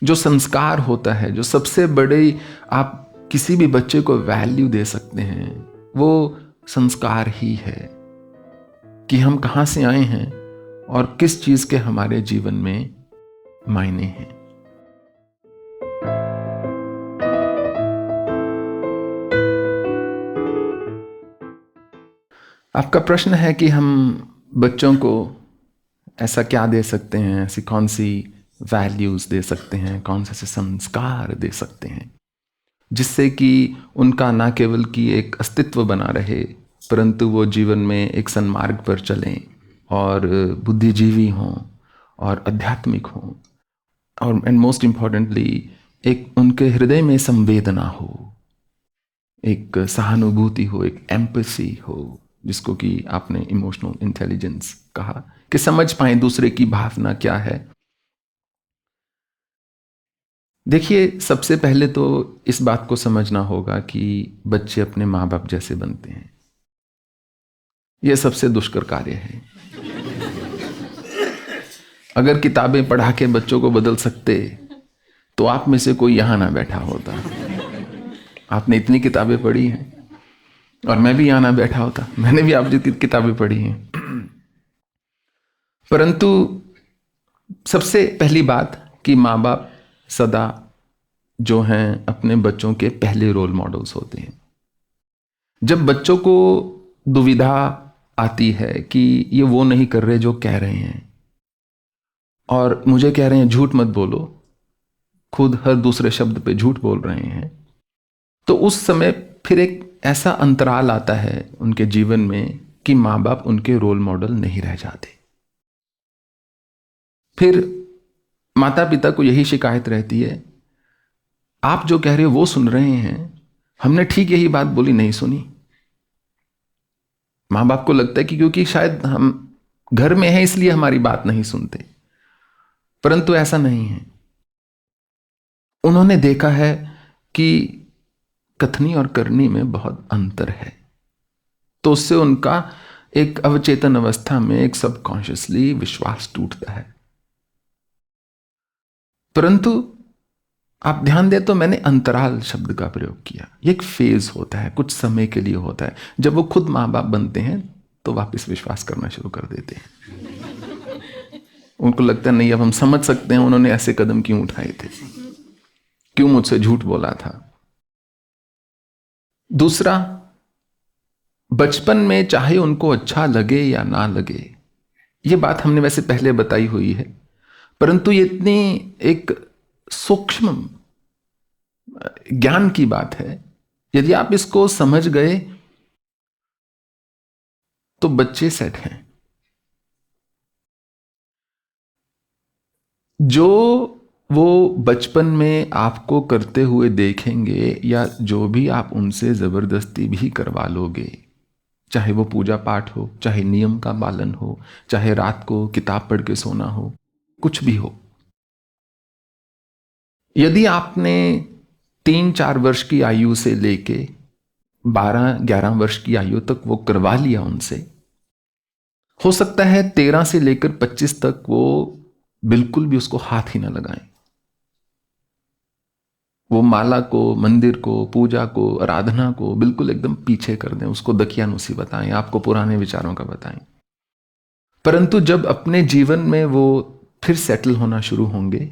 जो संस्कार होता है, जो सबसे बड़े आप किसी भी बच्चे को वैल्यू दे सकते हैं, वो संस्कार ही है कि हम कहाँ से आए हैं और किस चीज के हमारे जीवन में मायने हैं। आपका प्रश्न है कि हम बच्चों को ऐसा क्या दे सकते हैं, ऐसी कौन सी वैल्यूज दे सकते हैं, कौन से संस्कार दे सकते हैं जिससे कि उनका ना केवल कि एक अस्तित्व बना रहे परंतु वो जीवन में एक सन्मार्ग पर चलें और बुद्धिजीवी हों और आध्यात्मिक हों, और एंड मोस्ट इम्पॉर्टेंटली एक उनके हृदय में संवेदना हो, एक सहानुभूति हो, एक एम्पैथी हो, जिसको कि आपने इमोशनल इंटेलिजेंस कहा, कि समझ पाए दूसरे की भावना क्या है। देखिए, सबसे पहले तो इस बात को समझना होगा कि बच्चे अपने माँ बाप जैसे बनते हैं। यह सबसे दुष्कर कार्य है। अगर किताबें पढ़ा के बच्चों को बदल सकते तो आप में से कोई यहां ना बैठा होता। आपने इतनी किताबें पढ़ी हैं और मैं भी यहां ना बैठा होता, मैंने भी आप जितनी किताबें पढ़ी हैं। परंतु सबसे पहली बात कि माँ बाप सदा जो हैं अपने बच्चों के पहले रोल मॉडल्स होते हैं। जब बच्चों को दुविधा आती है कि ये वो नहीं कर रहे जो कह रहे हैं और मुझे कह रहे हैं झूठ मत बोलो, खुद हर दूसरे शब्द पे झूठ बोल रहे हैं, तो उस समय फिर एक ऐसा अंतराल आता है उनके जीवन में कि माँ बाप उनके रोल मॉडल नहीं रह जाते। फिर माता पिता को यही शिकायत रहती है, आप जो कह रहे हो वो सुन रहे हैं, हमने ठीक यही बात बोली नहीं सुनी। माँ बाप को लगता है कि क्योंकि शायद हम घर में हैं इसलिए हमारी बात नहीं सुनते, परंतु ऐसा नहीं है। उन्होंने देखा है कि कथनी और करनी में बहुत अंतर है, तो उससे उनका एक अवचेतन अवस्था में एक सबकॉन्शियसली विश्वास टूटता है। परंतु आप ध्यान दें तो मैंने अंतराल शब्द का प्रयोग किया। ये एक फेज होता है, कुछ समय के लिए होता है। जब वो खुद माँ बाप बनते हैं तो वापस विश्वास करना शुरू कर देते हैं। उनको लगता है नहीं, अब हम समझ सकते हैं उन्होंने ऐसे कदम क्यों उठाए थे, क्यों मुझसे झूठ बोला था। दूसरा, बचपन में चाहे उनको अच्छा लगे या ना लगे, ये बात हमने वैसे पहले बताई हुई है, परंतु ये इतनी एक सूक्ष्म ज्ञान की बात है, यदि आप इसको समझ गए तो बच्चे सेट हैं। जो वो बचपन में आपको करते हुए देखेंगे या जो भी आप उनसे जबरदस्ती भी करवा लोगे, चाहे वो पूजा पाठ हो, चाहे नियम का पालन हो, चाहे रात को किताब पढ़ के सोना हो, कुछ भी हो, यदि आपने 3-4 वर्ष की आयु से लेके 12-11 वर्ष की आयु तक वो करवा लिया उनसे, हो सकता है 13 से लेकर 25 तक वो बिल्कुल भी उसको हाथ ही ना लगाएं। वो माला को, मंदिर को, पूजा को, आराधना को बिल्कुल एकदम पीछे कर दें, उसको दकियानुसी बताएं, आपको पुराने विचारों का बताएं। परंतु जब अपने जीवन में वो फिर सेटल होना शुरू होंगे,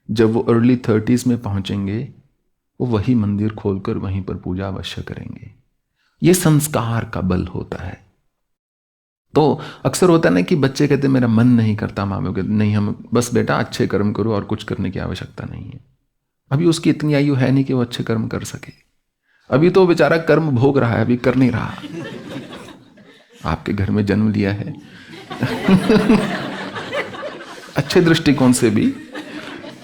जब वो अर्ली 30s में पहुंचेंगे, वो वही मंदिर खोलकर वहीं पर पूजा अवश्य करेंगे। ये संस्कार का बल होता है। तो अक्सर होता है ना कि बच्चे कहते मेरा मन नहीं करता, माँ बाप कहते नहीं, हम बस बेटा अच्छे कर्म करो और कुछ करने की आवश्यकता नहीं है। अभी उसकी इतनी आयु है नहीं कि वो अच्छे कर्म कर सके, अभी तो बेचारा कर्म भोग रहा है, अभी कर नहीं रहा। आपके घर में जन्म लिया है। अच्छे दृष्टिकोण से भी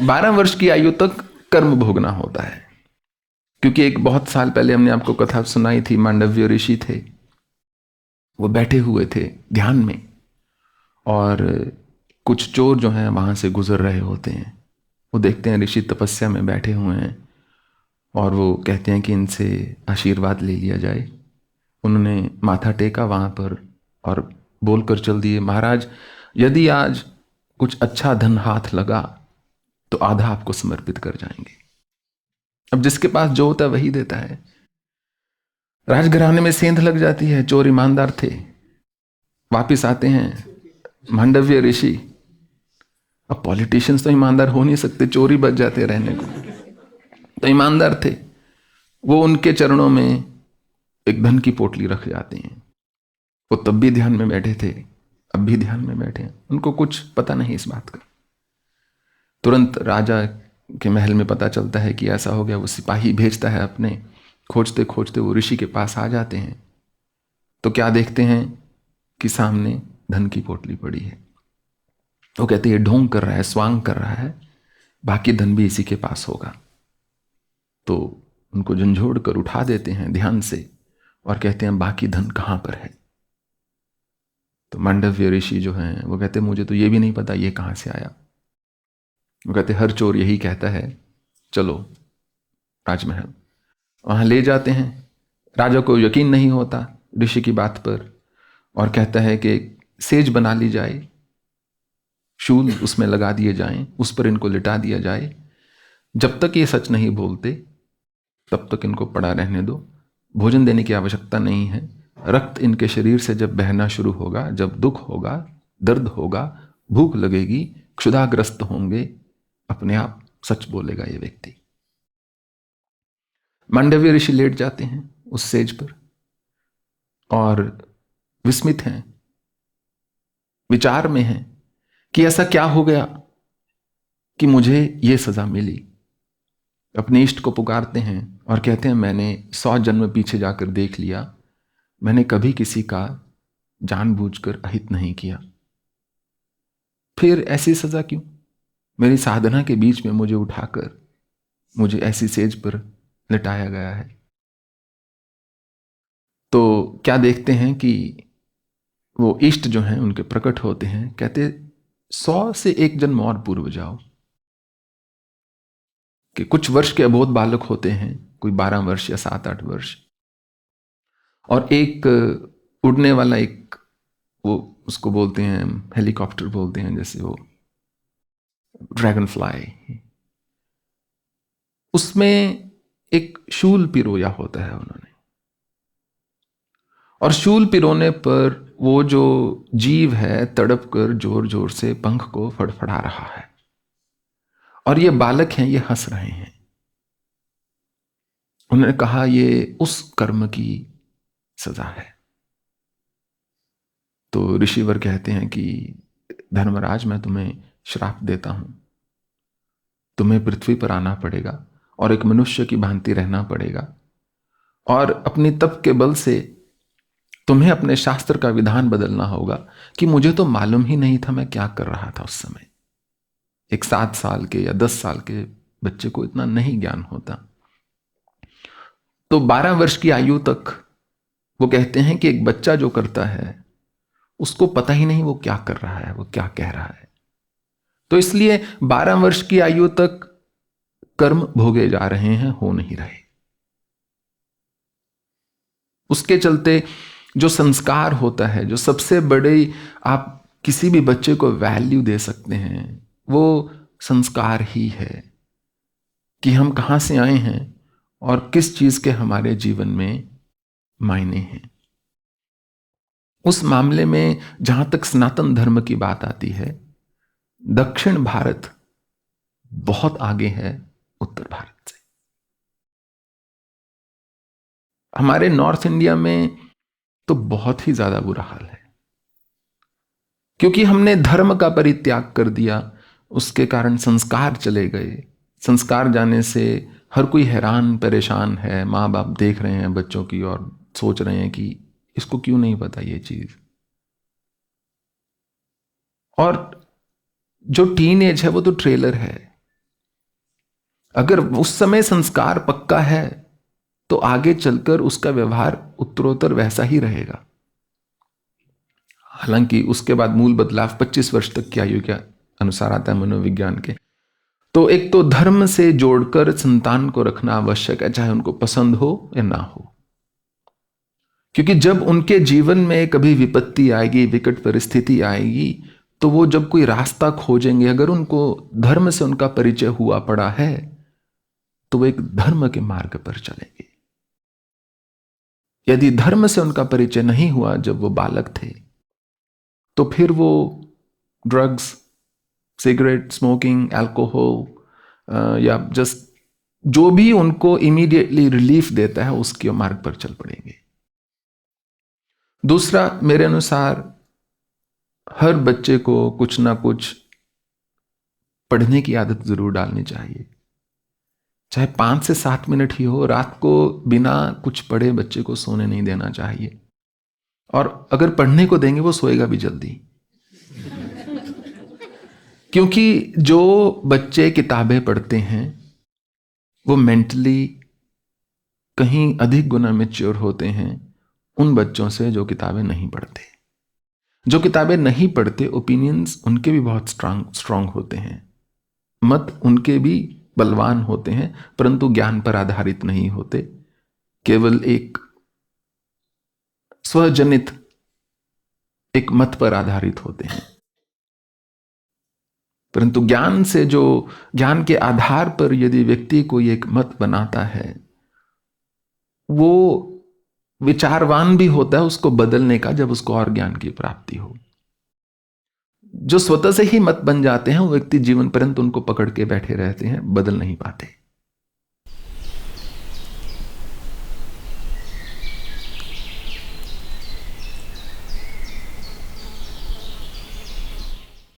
12 वर्ष की आयु तक कर्म भोगना होता है, क्योंकि एक बहुत साल पहले हमने आपको कथा सुनाई थी, मांडव्य ऋषि थे, वो बैठे हुए थे ध्यान में और कुछ चोर जो हैं वहां से गुजर रहे होते हैं। वो देखते हैं ऋषि तपस्या में बैठे हुए हैं और वो कहते हैं कि इनसे आशीर्वाद ले लिया जाए। उन्होंने माथा टेका वहां पर और बोलकर चल दिए, महाराज यदि आज कुछ अच्छा धन हाथ लगा तो आधा आपको समर्पित कर जाएंगे। अब जिसके पास जो होता है वही देता है। राजघराने में सेंध लग जाती है, चोर ईमानदार थे, वापिस आते हैं मांडव्य ऋषि। अब पॉलिटिशियंस तो ईमानदार हो नहीं सकते, चोरी बच जाते रहने को, तो ईमानदार थे वो, उनके चरणों में एक धन की पोटली रख जाते हैं। वो तब भी ध्यान में बैठे थे, अब भी ध्यान में बैठे हैं, उनको कुछ पता नहीं इस बात का। तुरंत राजा के महल में पता चलता है कि ऐसा हो गया। वो सिपाही भेजता है अपने, खोजते खोजते वो ऋषि के पास आ जाते हैं। तो क्या देखते हैं कि सामने धन की पोटली पड़ी है। वो कहते हैं ढोंग कर रहा है, स्वांग कर रहा है, बाकी धन भी इसी के पास होगा। तो उनको झंझोड़ कर उठा देते हैं ध्यान से और कहते हैं बाकी धन कहाँ पर है। तो मांडव्य ऋषि जो हैं वो कहते हैं मुझे तो ये भी नहीं पता ये कहाँ से आया। वो कहते हर चोर यही कहता है, चलो राजमहल। वहाँ ले जाते हैं। राजा को यकीन नहीं होता ऋषि की बात पर और कहता है कि सेज बना ली जाए, शूल उसमें लगा दिए जाएं, उस पर इनको लिटा दिया जाए। जब तक ये सच नहीं बोलते तब तक इनको पड़ा रहने दो, भोजन देने की आवश्यकता नहीं है। रक्त इनके शरीर से जब बहना शुरू होगा, जब दुख होगा, दर्द होगा, भूख लगेगी, क्षुधाग्रस्त होंगे, अपने आप सच बोलेगा ये व्यक्ति। मांडव्य ऋषि लेट जाते हैं उस सेज पर और विस्मित हैं, विचार में हैं कि ऐसा क्या हो गया कि मुझे ये सजा मिली। अपने इष्ट को पुकारते हैं और कहते हैं मैंने 100 जन्म पीछे जाकर देख लिया, मैंने कभी किसी का जानबूझकर अहित नहीं किया, फिर ऐसी सजा क्यों? मेरी साधना के बीच में मुझे उठाकर मुझे ऐसी सेज पर लिटाया गया है। तो क्या देखते हैं कि वो इष्ट जो हैं उनके प्रकट होते हैं, कहते 100 से 1 जन्म और पूर्व जाओ। कि कुछ वर्ष के अबोध बालक होते हैं, कोई 12 वर्ष या 7-8 वर्ष, और एक उड़ने वाला एक, वो उसको बोलते हैं हेलीकॉप्टर बोलते हैं, जैसे वो ड्रैगन फ्लाई, उसमें एक शूल पिरोया होता है उन्होंने, और शूल पिरोने पर वो जो जीव है तड़प कर जोर जोर से पंख को फड़फड़ा रहा है, और ये बालक हैं, ये हंस रहे हैं। उन्होंने कहा ये उस कर्म की सजा है। तो ऋषिवर कहते हैं कि धर्मराज मैं तुम्हें श्राप देता हूं, तुम्हें पृथ्वी पर आना पड़ेगा और एक मनुष्य की भांति रहना पड़ेगा, और अपनी तप के बल से तुम्हें अपने शास्त्र का विधान बदलना होगा कि मुझे तो मालूम ही नहीं था मैं क्या कर रहा था उस समय। एक 7 साल के या 10 साल के बच्चे को इतना नहीं ज्ञान होता। तो 12 वर्ष की आयु तक वो कहते हैं कि एक बच्चा जो करता है उसको पता ही नहीं वो क्या कर रहा है, वो क्या कह रहा है। तो इसलिए 12 वर्ष की आयु तक कर्म भोगे जा रहे हैं, हो नहीं रहे। उसके चलते जो संस्कार होता है, जो सबसे बड़े आप किसी भी बच्चे को वैल्यू दे सकते हैं, वो संस्कार ही है कि हम कहां से आए हैं और किस चीज के हमारे जीवन में मायने हैं। उस मामले में जहां तक सनातन धर्म की बात आती है, दक्षिण भारत बहुत आगे है उत्तर भारत से। हमारे नॉर्थ इंडिया में तो बहुत ही ज्यादा बुरा हाल है, क्योंकि हमने धर्म का परित्याग कर दिया, उसके कारण संस्कार चले गए। संस्कार जाने से हर कोई हैरान परेशान है। माँ बाप देख रहे हैं बच्चों की और सोच रहे हैं कि इसको क्यों नहीं पता ये चीज। और जो टीन एज है वो तो ट्रेलर है। अगर उस समय संस्कार पक्का है तो आगे चलकर उसका व्यवहार उत्तरोत्तर वैसा ही रहेगा। हालांकि उसके बाद मूल बदलाव 25 वर्ष तक की आयु के अनुसार आता है मनोविज्ञान के। तो एक तो धर्म से जोड़कर संतान को रखना आवश्यक है, चाहे उनको पसंद हो या ना हो, क्योंकि जब उनके जीवन में कभी विपत्ति आएगी, विकट परिस्थिति आएगी, तो वो जब कोई रास्ता खोजेंगे, अगर उनको धर्म से उनका परिचय हुआ पड़ा है तो वो एक धर्म के मार्ग पर चलेंगे। यदि धर्म से उनका परिचय नहीं हुआ जब वो बालक थे, तो फिर वो ड्रग्स, सिगरेट, स्मोकिंग, अल्कोहल या जस्ट जो भी उनको इमीडिएटली रिलीफ देता है उसके मार्ग पर चल पड़ेंगे। दूसरा, मेरे अनुसार हर बच्चे को कुछ ना कुछ पढ़ने की आदत जरूर डालनी चाहिए, चाहे 5 से 7 मिनट ही हो। रात को बिना कुछ पढ़े बच्चे को सोने नहीं देना चाहिए, और अगर पढ़ने को देंगे वो सोएगा भी जल्दी। क्योंकि जो बच्चे किताबें पढ़ते हैं वो मेंटली कहीं अधिक गुना मैच्योर होते हैं उन बच्चों से जो किताबें नहीं पढ़ते। जो किताबें नहीं पढ़ते, ओपिनियंस उनके भी बहुत स्ट्रांग होते हैं, मत उनके भी बलवान होते हैं, परंतु ज्ञान पर आधारित नहीं होते, केवल एक स्वजनित एक मत पर आधारित होते हैं। परंतु ज्ञान से, जो ज्ञान के आधार पर यदि व्यक्ति को एक मत बनाता है, वो विचारवान भी होता है उसको बदलने का, जब उसको और ज्ञान की प्राप्ति हो। जो स्वतः से ही मत बन जाते हैं वो व्यक्ति जीवन पर्यंत उनको पकड़ के बैठे रहते हैं, बदल नहीं पाते।